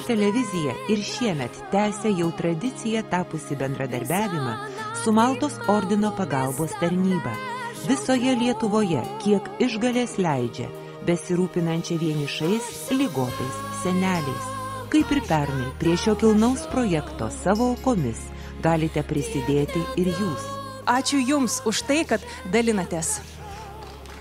televizija ir šiemet tęsia jau tradiciją tapusi bendradarbiavimą su Maltos ordino pagalbos tarnyba. Visoje Lietuvoje, kiek išgalės leidžia, besirūpinančia vienišais, ligotais seneliais. Kaip ir pernai, prie šio kilnaus projekto savo aukomis galite prisidėti ir jūs. Ačiū Jums už tai, kad dalinatės.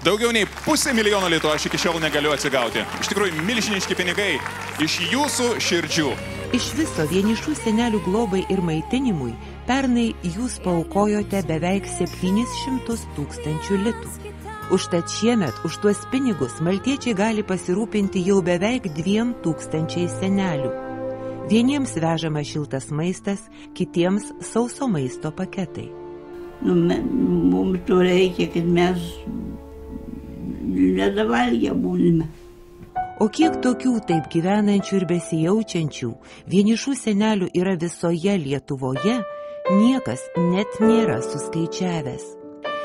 Daugiau nei 500 000 litų aš iki šiol negaliu atsigauti. Iš tikrųjų, milžiniški pinigai iš jūsų širdžių. Iš viso vienišų senelių globai ir maitinimui pernai jūs paaukojote beveik 700 000 litų. Užtat šiemet už tuos pinigus maltiečiai gali pasirūpinti jau beveik 2000 senelių. Vieniems vežama šiltas maistas, kitiems sauso maisto paketai. Mums to reikia, kad mes nedavalgę būnime. O kiek tokių taip gyvenančių ir besijaučiančių vienišų senelių yra visoje Lietuvoje, niekas net nėra suskaičiavęs.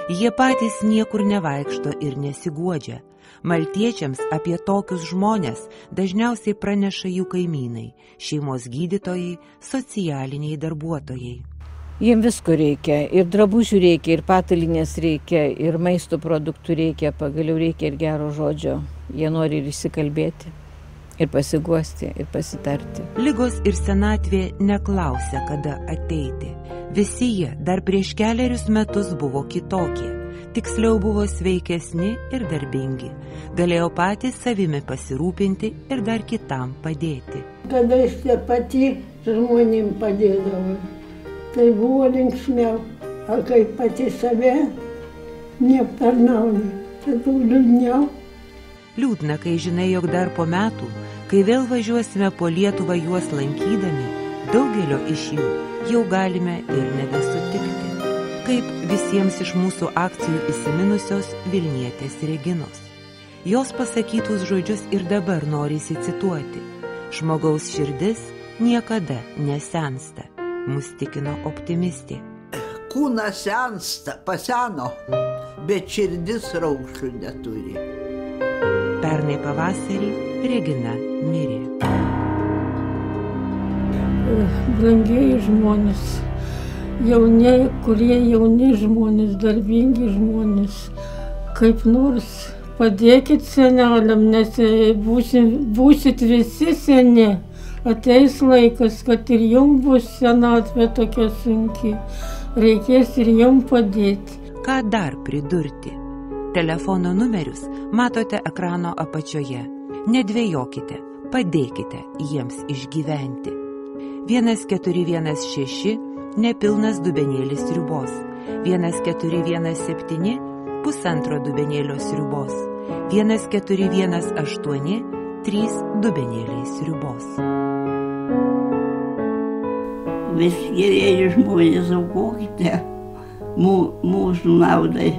Jie patys niekur nevaikšto ir nesiguodžia. Maltiečiams apie tokius žmonės dažniausiai praneša jų kaimynai, šeimos gydytojai, socialiniai darbuotojai. Jiems visko reikia, ir drabužių reikia, ir patalinės reikia, ir maisto produktų reikia, pagaliau reikia ir gero žodžio. Jie nori ir įsikalbėti, ir pasiguosti, ir pasitarti. Ligos ir senatvė neklausia, kada ateiti. Visi jie dar prieš kelerius metus buvo kitokie. Tiksliau buvo sveikesni ir darbingi. Galėjo patys savimi pasirūpinti ir dar kitam padėti. Kada aš pati žmonėm padėdavau, tai buvo linksmiau. O kai pati save neaptarnauni, tai buvo liūdniau. Liūdna, kai žinai, jog dar po metų, kai vėl važiuosime po Lietuvą juos lankydami, daugelio iš jų jau galime ir nebesutikti. Kaip visiems iš mūsų akcijų įsiminusios Vilnietės Reginos. Jos pasakytus žodžius ir dabar norisi cituoti. Žmogaus širdis niekada nesensta, mus tikino optimistė. Kūnas sensta, paseno, bet širdis raukšlių neturi. Pernai pavasarį Regina mirė. Brangieji žmonės, kurie jauni žmonės, darbingi žmonės, kaip nors padėkit seneliam, nes būsit visi seni. Ateis laikas, kad ir jums bus senatvė tokia sunki, reikės ir jums padėti. Ką dar pridurti? Telefono numerius matote ekrano apačioje. Nedvejokite, padėkite jiems išgyventi. 1416 nepilnas dubenėlis sriubos, 1417 pusantro dubenėlio sriubos, 1418 3 dubenėliai sriubos. Vis gerieji žmonės aukokite mūsų naudai.